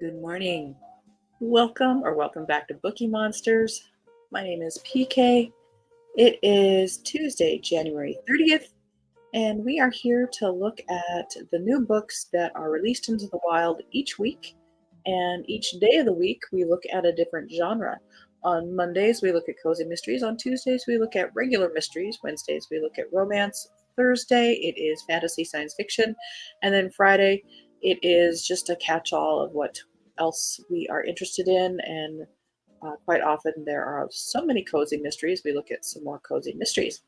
Good morning. Welcome back to Bookeemonsters. My name is PK. It is Tuesday, January 30th, and we are here to look at the new books that are released into the wild each week. And each day of the week, we look at a different genre. On Mondays, we look at cozy mysteries. On Tuesdays, we look at regular mysteries. Wednesdays, we look at romance. Thursday, it is fantasy science fiction. And then Friday, it is just a catch all of what else we are interested in. And quite often, there are so many cozy mysteries. We look at some more cozy mysteries.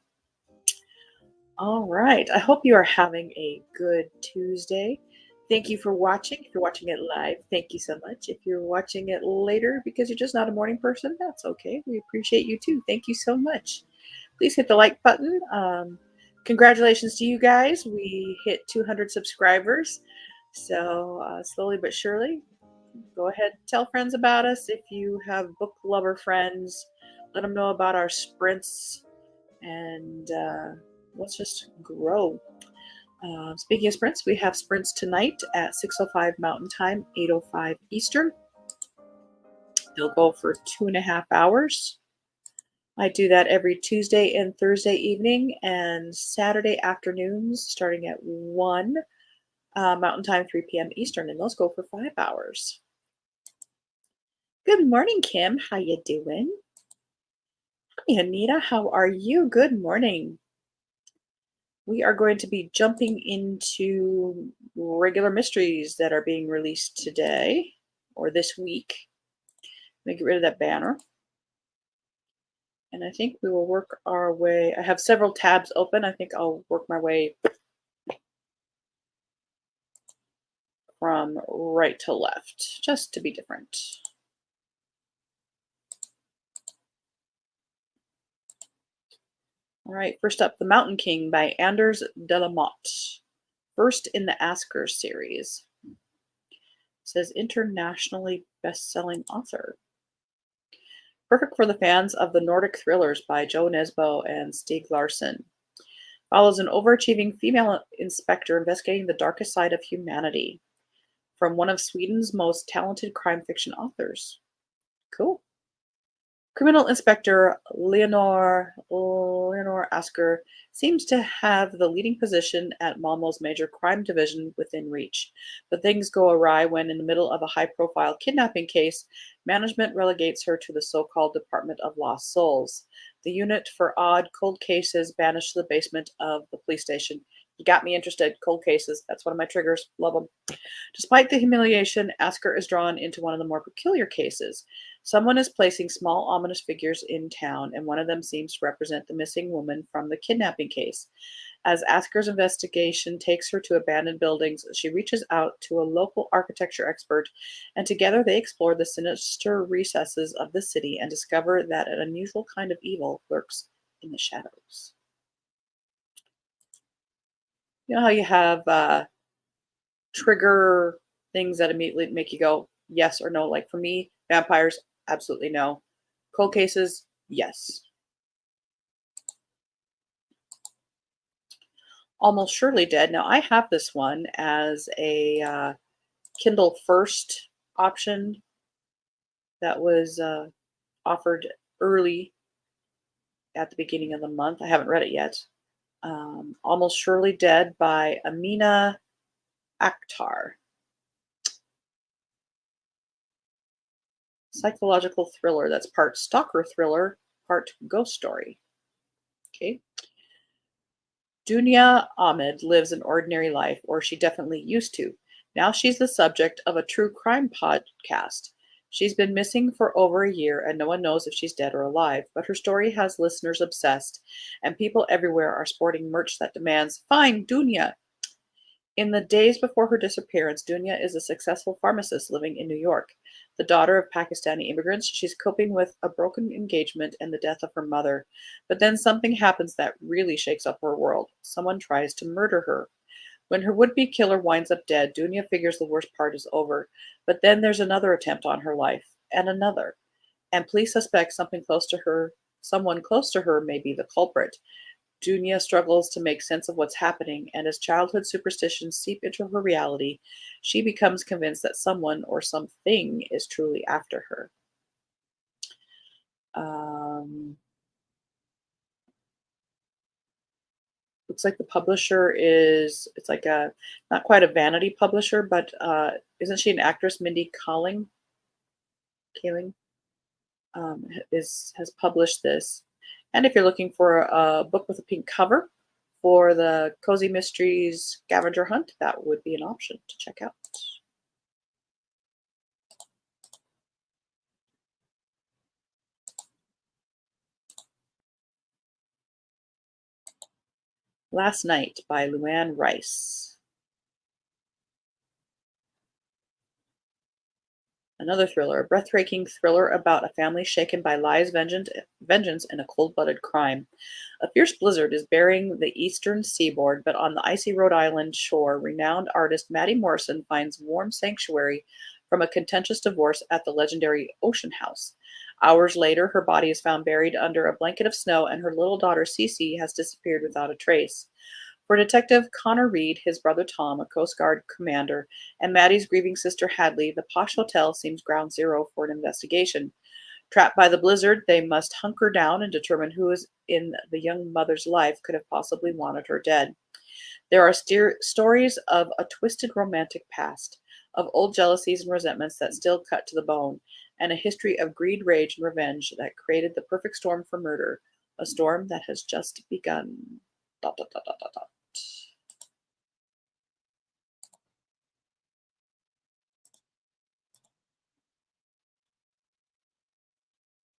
All right. I hope you are having a good Tuesday. Thank you for watching. If you're watching it live, thank you so much. If you're watching it later because you're just not a morning person, that's okay. We appreciate you too. Thank you so much. Please hit the like button. Congratulations to you guys. We hit 200 subscribers. So slowly but surely, go ahead, tell friends about us. If you have book lover friends, let them know about our sprints, and let's just grow. Speaking of sprints, we have sprints tonight at 6:05 Mountain Time, 8:05 Eastern. They'll go for 2.5 hours. I do that every Tuesday and Thursday evening and Saturday afternoons starting at 1 Mountain Time, 3 p.m. Eastern, and those go for 5 hours. Good morning, Kim. How you doing? Hi, Anita. How are you? Good morning. We are going to be jumping into regular mysteries that are being released today or this week. Let me get rid of that banner. And I think we will work our way. I have several tabs open. I think I'll work my way from right to left, just to be different. All right, first up, The Mountain King by Anders Delamotte. First in the Asker series. It says internationally best-selling author. Perfect for the fans of the Nordic thrillers by Jo Nesbø and Stieg Larsson. Follows an overachieving female inspector investigating the darkest side of humanity from one of Sweden's most talented crime fiction authors. Cool. Criminal Inspector Leonor Asker seems to have the leading position at Malmö's major crime division within reach. But things go awry when, in the middle of a high-profile kidnapping case, management relegates her to the so-called Department of Lost Souls, the unit for odd cold cases banished to the basement of the police station. You got me interested. Cold cases. That's one of my triggers. Love them. Despite the humiliation, Asker is drawn into one of the more peculiar cases. Someone is placing small, ominous figures in town, and one of them seems to represent the missing woman from the kidnapping case. As Asker's investigation takes her to abandoned buildings, she reaches out to a local architecture expert, and together they explore the sinister recesses of the city and discover that an unusual kind of evil lurks in the shadows. You know how you have trigger things that immediately make you go yes or no? Like for me, vampires, absolutely no. Cold cases, yes. Almost Surely Dead. Now, I have this one as a Kindle First option that was offered early at the beginning of the month. I haven't read it yet. Almost Surely Dead by Amina Akhtar. Psychological thriller that's part stalker thriller, part ghost story. Okay. Dunya Ahmed lives an ordinary life, or she definitely used to. Now she's the subject of a true crime podcast. She's been missing for over a year, and no one knows if she's dead or alive, but her story has listeners obsessed, and people everywhere are sporting merch that demands, "Find Dunya!" In the days before her disappearance, Dunya is a successful pharmacist living in New York. The daughter of Pakistani immigrants, she's coping with a broken engagement and the death of her mother. But then something happens that really shakes up her world. Someone tries to murder her. When her would-be killer winds up dead, Dunya figures the worst part is over. But then there's another attempt on her life, and another. And police suspect someone close to her may be the culprit. Dunya struggles to make sense of what's happening, and as childhood superstitions seep into her reality, she becomes convinced that someone or something is truly after her. Um, Looks like the publisher is it's like a not quite a vanity publisher, but isn't she an actress? Mindy Kaling is has published this. And if you're looking for a book with a pink cover for the Cozy Mysteries Scavenger Hunt, that would be an option to check out. Last Night by Luann Rice. Another thriller, a breathtaking thriller about a family shaken by lies, vengeance, and a cold-blooded crime. A fierce blizzard is burying the eastern seaboard, but on the icy Rhode Island shore, renowned artist Mattie Morrison finds warm sanctuary from a contentious divorce at the legendary Ocean House. Hours later, her body is found buried under a blanket of snow, and her little daughter Cece has disappeared without a trace. For Detective Connor Reed, his brother Tom, a Coast Guard commander, and Maddie's grieving sister Hadley, the posh hotel seems ground zero for an investigation. Trapped by the blizzard, they must hunker down and determine who is in the young mother's life could have possibly wanted her dead. There are stories of a twisted romantic past, of old jealousies and resentments that still cut to the bone, and a history of greed, rage, and revenge that created the perfect storm for murder, a storm that has just begun. Dot, dot, dot, dot, dot, dot.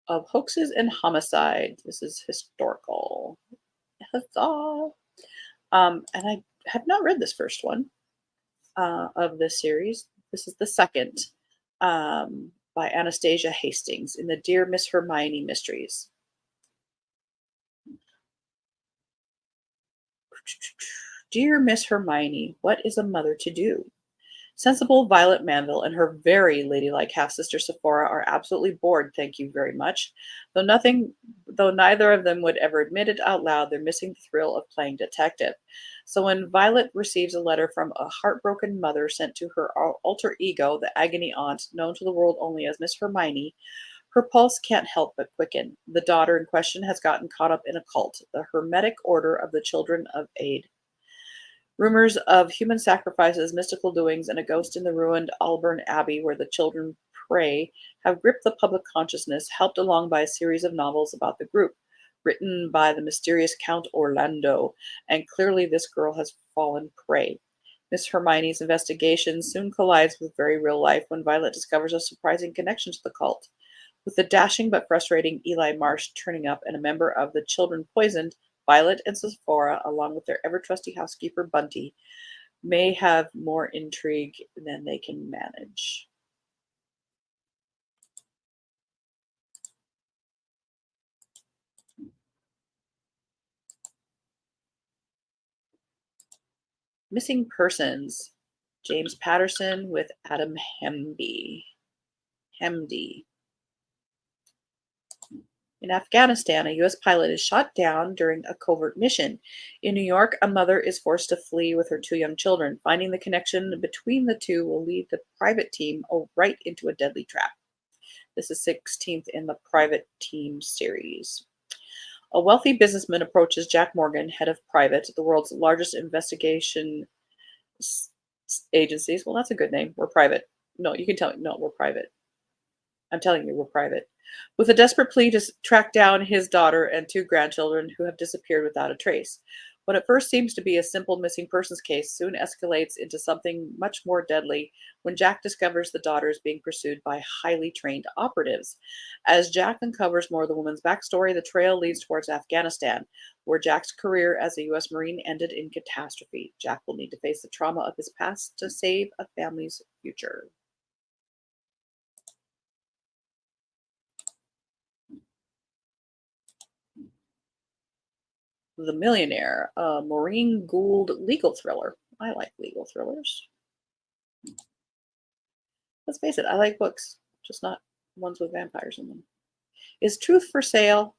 Of Hoaxes and Homicides. This is historical. Huzzah! And I have not read this first one of this series. This is the second by Anastasia Hastings in the Dear Miss Hermione mysteries. Dear Miss Hermione, what is a mother to do? Sensible Violet Manville and her very ladylike half-sister Sephora are absolutely bored, thank you very much. Though neither of them would ever admit it out loud, they're missing the thrill of playing detective. So when Violet receives a letter from a heartbroken mother sent to her alter ego, the agony aunt, known to the world only as Miss Hermione, her pulse can't help but quicken. The daughter in question has gotten caught up in a cult, the Hermetic Order of the Children of Aid. Rumors of human sacrifices, mystical doings, and a ghost in the ruined Alburn Abbey where the children pray have gripped the public consciousness, helped along by a series of novels about the group, written by the mysterious Count Orlando, and clearly this girl has fallen prey. Miss Hermione's investigation soon collides with very real life when Violet discovers a surprising connection to the cult. With the dashing but frustrating Eli Marsh turning up and a member of the children poisoned, Violet and Sephora, along with their ever-trusty housekeeper Bunty, may have more intrigue than they can manage. Missing Persons, James Patterson with Adam Hemdy. In Afghanistan, a U.S. pilot is shot down during a covert mission. In New York, a mother is forced to flee with her two young children. Finding the connection between the two will lead the private team right into a deadly trap. This is 16th in the Private Team series. A wealthy businessman approaches Jack Morgan, head of Private, the world's largest investigation agencies. Well, that's a good name. We're private. No, you can tell me. No, we're private. I'm telling you, we're private. With a desperate plea to track down his daughter and two grandchildren who have disappeared without a trace. What at first seems to be a simple missing persons case soon escalates into something much more deadly when Jack discovers the daughter is being pursued by highly trained operatives. As Jack uncovers more of the woman's backstory, the trail leads towards Afghanistan, where Jack's career as a U.S. Marine ended in catastrophe. Jack will need to face the trauma of his past to save a family's future. The Millionaire, a Maureen Gould legal thriller. I like legal thrillers. Let's face it, I like books, just not ones with vampires in them. Is Truth for Sale?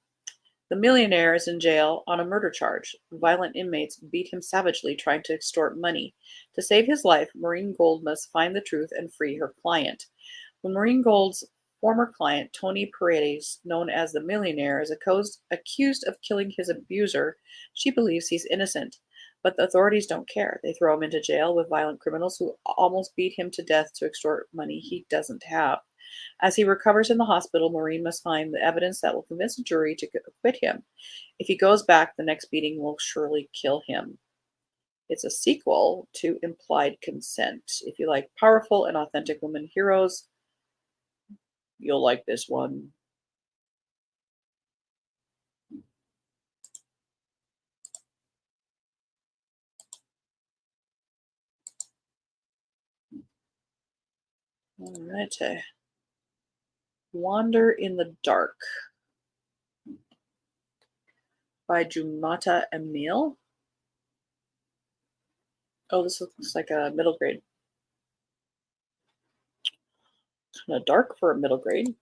The millionaire is in jail on a murder charge. Violent inmates beat him savagely, trying to extort money. To save his life, Maureen Gold must find the truth and free her client. When Maureen Gold's former client, Tony Paredes, known as the millionaire, is accused of killing his abuser, she believes he's innocent. But the authorities don't care. They throw him into jail with violent criminals who almost beat him to death to extort money he doesn't have. As he recovers in the hospital, Maureen must find the evidence that will convince a jury to acquit him. If he goes back, the next beating will surely kill him. It's a sequel to Implied Consent. If you like powerful and authentic women heroes, you'll like this one. All right. Wander in the Dark by Jumata Emil. Oh, this looks like a middle grade. Kind of dark for a middle grade.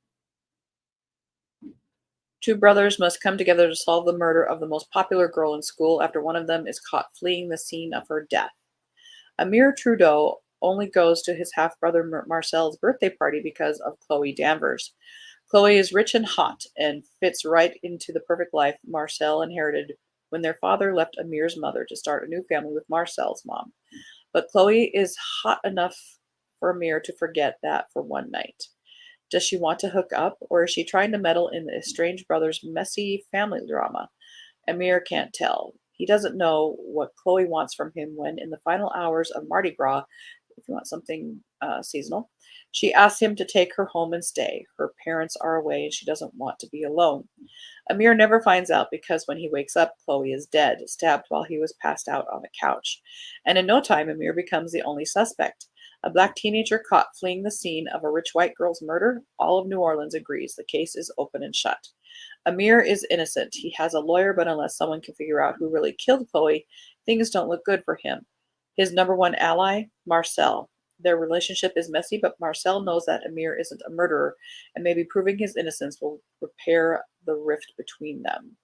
Two brothers must come together to solve the murder of the most popular girl in school after one of them is caught fleeing the scene of her death. Amir Trudeau only goes to his half-brother Marcel's birthday party because of Chloe Danvers. Chloe is rich and hot and fits right into the perfect life Marcel inherited when their father left Amir's mother to start a new family with Marcel's mom. But Chloe is hot enough for Amir to forget that for one night. Does she want to hook up, or is she trying to meddle in the estranged brothers' messy family drama? Amir can't tell. He doesn't know what Chloe wants from him when, in the final hours of Mardi Gras, if you want something seasonal, she asks him to take her home and stay. Her parents are away and she doesn't want to be alone. Amir never finds out because when he wakes up, Chloe is dead, stabbed while he was passed out on the couch. And in no time, Amir becomes the only suspect. A black teenager caught fleeing the scene of a rich white girl's murder. All of New Orleans agrees the case is open and shut. Amir is innocent. He has a lawyer, but unless someone can figure out who really killed Chloe, things don't look good for him. His number one ally, Marcel. Their relationship is messy, but Marcel knows that Amir isn't a murderer, and maybe proving his innocence will repair the rift between them.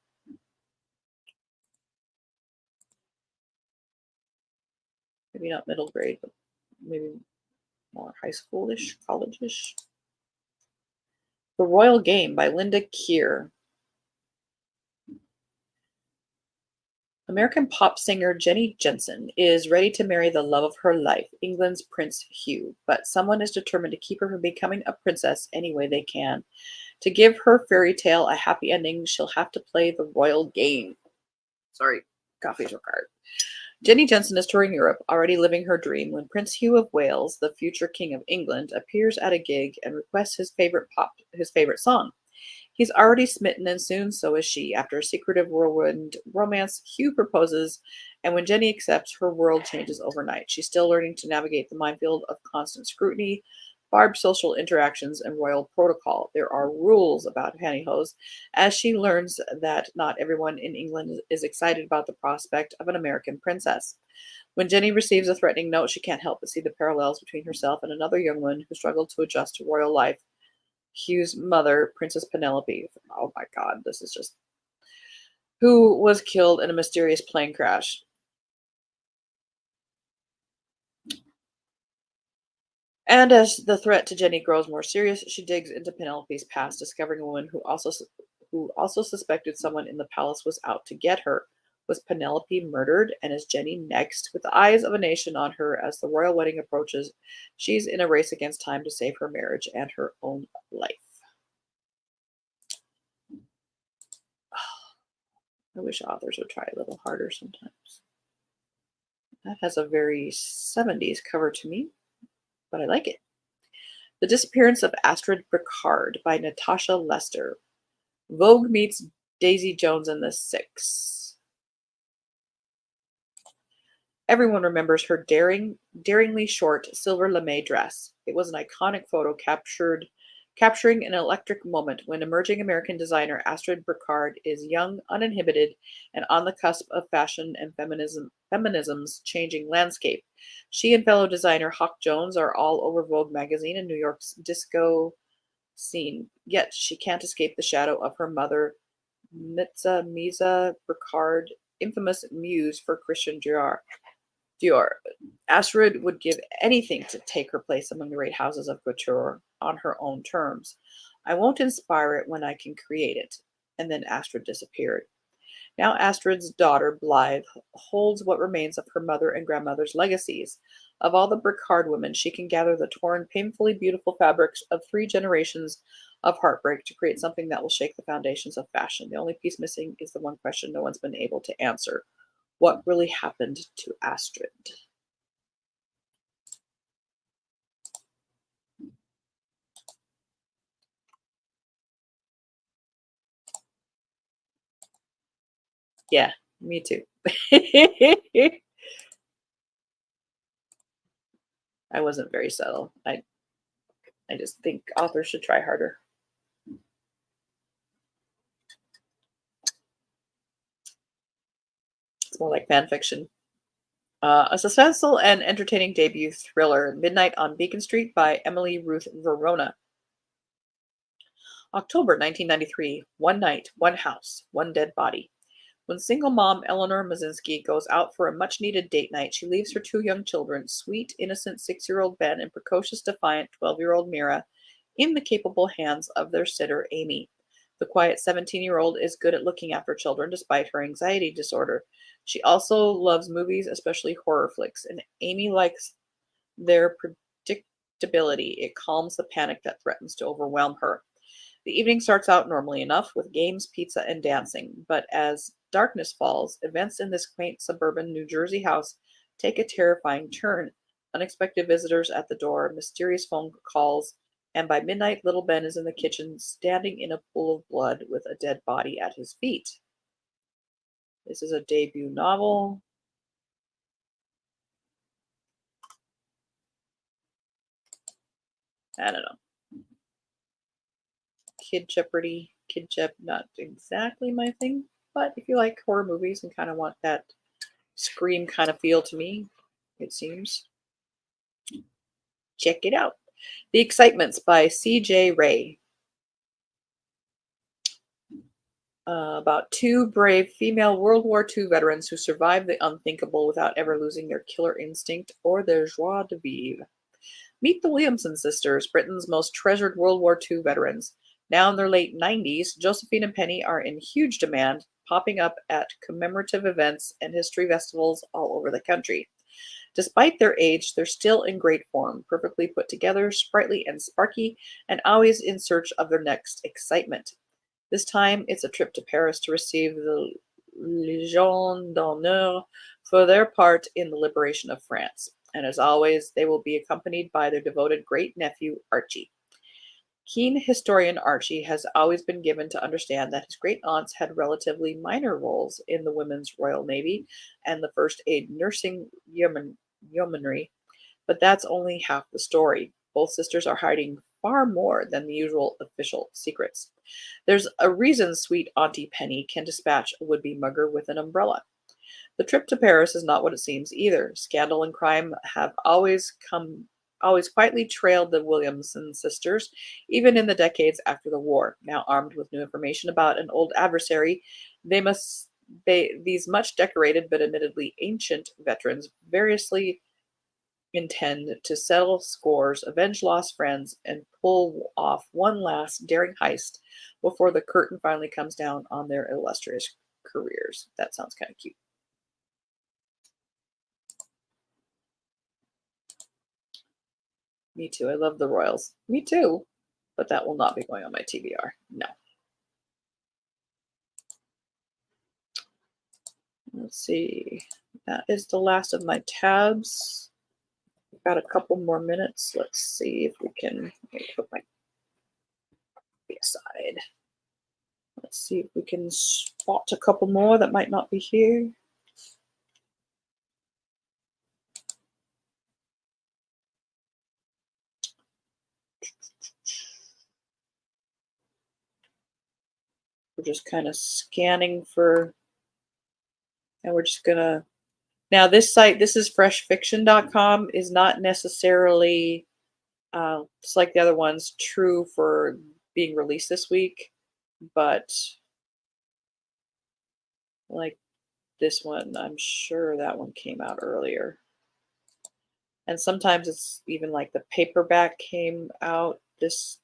Maybe not middle grade, but maybe more high schoolish, college-ish. The Royal Game by Linda Keir. American pop singer Jenny Jensen is ready to marry the love of her life, England's Prince Hugh, but someone is determined to keep her from becoming a princess any way they can. To give her fairy tale a happy ending, she'll have to play the royal game. Sorry, coffee's required. Jenny Jensen is touring Europe, already living her dream, when Prince Hugh of Wales, the future King of England, appears at a gig and requests his favorite song. He's already smitten, and soon so is she. After a secretive whirlwind romance, Hugh proposes, and when Jenny accepts, her world changes overnight. She's still learning to navigate the minefield of constant scrutiny, barbed social interactions, and royal protocol. There are rules about pantyhose, as she learns that not everyone in England is excited about the prospect of an American princess. When Jenny receives a threatening note, she can't help but see the parallels between herself and another young woman who struggled to adjust to royal life. Hugh's mother, Princess Penelope, oh my god, this is just, who was killed in a mysterious plane crash. And as the threat to Jenny grows more serious, she digs into Penelope's past, discovering a woman who also suspected someone in the palace was out to get her. Was Penelope murdered, and is Jenny next? With the eyes of a nation on her as the royal wedding approaches, she's in a race against time to save her marriage and her own life. I wish authors would try a little harder sometimes. That has a very 70s cover to me, but I like it. The Disappearance of Astrid Bricard by Natasha Lester. Vogue meets Daisy Jones and the Six. Everyone remembers her daringly short silver lame dress. It was an iconic photo capturing an electric moment when emerging American designer Astrid Bricard is young, uninhibited, and on the cusp of fashion and feminism's changing landscape. She and fellow designer Hawk Jones are all over Vogue magazine and New York's disco scene, yet she can't escape the shadow of her mother, Mitza Misa Bricard, infamous muse for Christian Dior. Astrid would give anything to take her place among the great houses of couture on her own terms. I won't inspire it when I can create it. And then Astrid disappeared. Now Astrid's daughter, Blythe, holds what remains of her mother and grandmother's legacies. Of all the Bricard women, she can gather the torn, painfully beautiful fabrics of 3 generations of heartbreak to create something that will shake the foundations of fashion. The only piece missing is the one question no one's been able to answer. What really happened to Astrid? Yeah, me too. I wasn't very subtle. I just think authors should try harder. It's more like fan fiction. A suspenseful and entertaining debut thriller, Midnight on Beacon Street by Emily Ruth Verona. October 1993. One night, one house, one dead body. When single mom Eleanor Mazinski goes out for a much needed date night, she leaves her 2 young children, sweet, innocent 6-year-old Ben and precocious, defiant 12-year-old Mira, in the capable hands of their sitter, Amy. The quiet 17-year-old is good at looking after children despite her anxiety disorder. She also loves movies, especially horror flicks, and Amy likes their predictability. It calms the panic that threatens to overwhelm her. The evening starts out normally enough with games, pizza, and dancing, but as darkness falls, events in this quaint suburban New Jersey house take a terrifying turn. Unexpected visitors at the door, mysterious phone calls, and by midnight, little Ben is in the kitchen, standing in a pool of blood with a dead body at his feet. This is a debut novel. I don't know. Kid Jeopardy, Kid Jep, not exactly my thing, but if you like horror movies and kind of want that Scream kind of feel to me, it seems. Check it out. The Excitements by C.J. Ray. About 2 brave female World War II veterans who survive the unthinkable without ever losing their killer instinct or their joie de vivre. Meet the Williamson sisters, Britain's most treasured World War II veterans. Now in their late 90s, Josephine and Penny are in huge demand, popping up at commemorative events and history festivals all over the country. Despite their age, they're still in great form, perfectly put together, sprightly and sparky, and always in search of their next excitement. This time, it's a trip to Paris to receive the Légion d'honneur for their part in the liberation of France. And as always, they will be accompanied by their devoted great nephew, Archie. Keen historian Archie has always been given to understand that his great aunts had relatively minor roles in the Women's Royal Navy and the first aid nursing yeomanry, but that's only half the story. Both sisters are hiding far more than the usual official secrets. There's a reason sweet Auntie Penny can dispatch a would be mugger with an umbrella. The trip to Paris is not what it seems either. Scandal and crime have always quietly trailed the Williamson sisters, even in the decades after the war. Now armed with new information about an old adversary, these much decorated but admittedly ancient veterans variously intend to settle scores, avenge lost friends, and pull off one last daring heist before the curtain finally comes down on their illustrious careers. That sounds kind of cute. Me too. I love the Royals. Me too. But that will not be going on my TBR. No. Let's see. That is the last of my tabs. We've got a couple more minutes. Let's see if we can put my aside. Let's see if we can spot a couple more that might not be here. We're just kind of scanning for, and we're just gonna, now this site, this is freshfiction.com, is not necessarily, just like the other ones, true for being released this week, but Like this one, I'm sure that one came out earlier. And sometimes it's even like the paperback came out this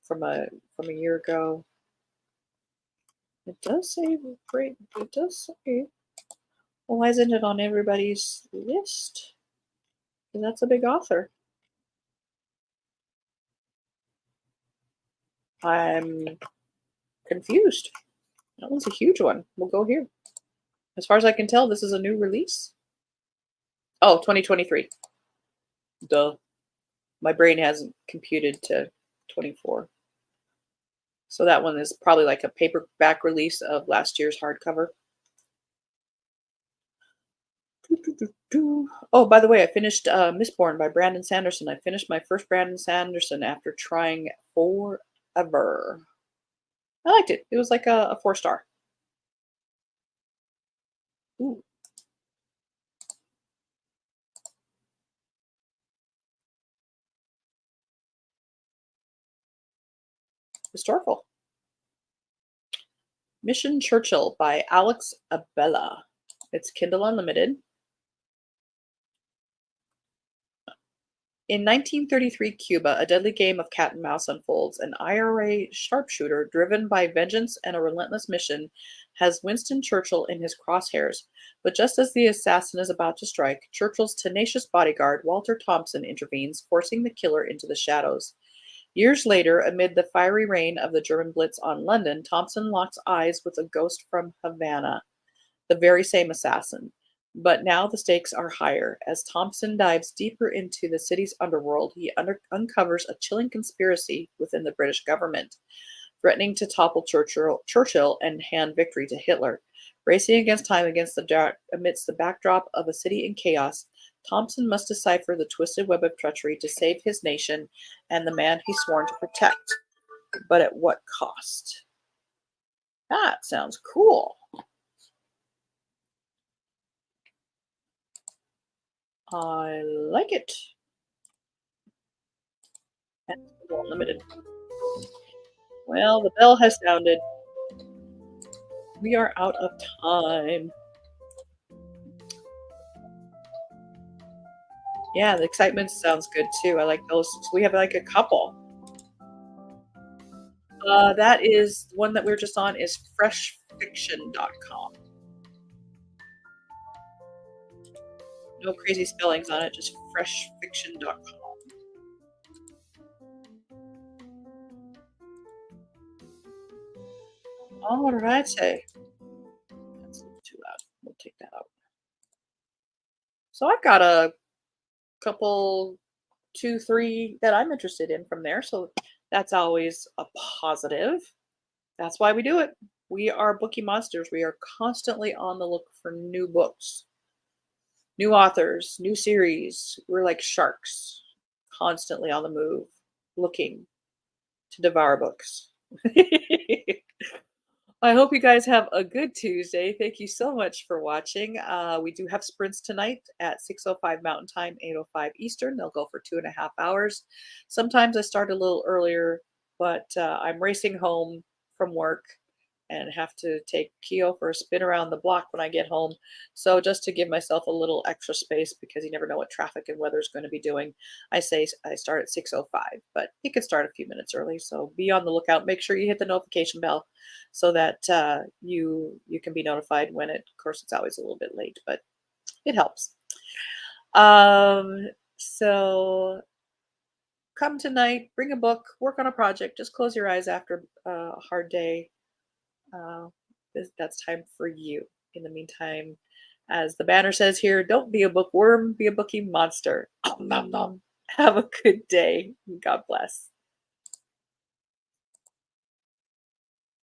from a year ago. It does say great. It does say. Well, why isn't it on everybody's list? 'Cause that's a big author. I'm confused. That one's a huge one. We'll go here. As far as I can tell, this is a new release. Oh, 2023. Duh. My brain hasn't computed to 24. So that one is probably like a paperback release of last year's hardcover. Oh, by the way, I finished Mistborn by Brandon Sanderson. I finished my first Brandon Sanderson after trying forever. I liked it. It was like a 4 star. Ooh, historical. Mission Churchill by Alex Abella. It's Kindle Unlimited. In 1933 Cuba, a deadly game of cat and mouse unfolds. An IRA sharpshooter, driven by vengeance and a relentless mission, has Winston Churchill in his crosshairs. But just as the assassin is about to strike, Churchill's tenacious bodyguard, Walter Thompson, intervenes, forcing the killer into the shadows. Years later, amid the fiery reign of the German Blitz on London, Thompson locks eyes with a ghost from Havana, the very same assassin. But now the stakes are higher. As Thompson dives deeper into the city's underworld, he uncovers a chilling conspiracy within the British government, threatening to topple Churchill and hand victory to Hitler. Racing against time amidst the backdrop of a city in chaos, Thompson must decipher the twisted web of treachery to save his nation and the man he's sworn to protect. But at what cost? That sounds cool. I like it. And it's unlimited. Well, the bell has sounded. We are out of time. Yeah, the excitement sounds good too. I like those. So we have like a couple. That is one that we are just on is freshfiction.com. No crazy spellings on it, just freshfiction.com. All right. That's a little too loud. We'll take that out. So I've got a couple, 2, 3 that I'm interested in from there. So that's always a positive. That's why we do it. We are Bookie Monsters. We are constantly on the look for new books, new authors, new series. We're like sharks, constantly on the move, looking to devour books. I hope you guys have a good Tuesday. Thank you so much for watching. We do have sprints tonight at 6:05 Mountain Time, 8:05 Eastern. They'll go for 2.5 hours. Sometimes I start a little earlier, but I'm racing home from work and have to take Keo for a spin around the block when I get home. So just to give myself a little extra space, because you never know what traffic and weather is going to be doing, I say I start at 6:05, but you could start a few minutes early. So be on the lookout. Make sure you hit the notification bell so that you can be notified when it. Of course, it's always a little bit late, but it helps. So come tonight, bring a book, work on a project. Just close your eyes after a hard day. That's time for you. In the meantime, as the banner says here, don't be a bookworm, be a bookie monster. Nom nom nom. Have a good day. God bless.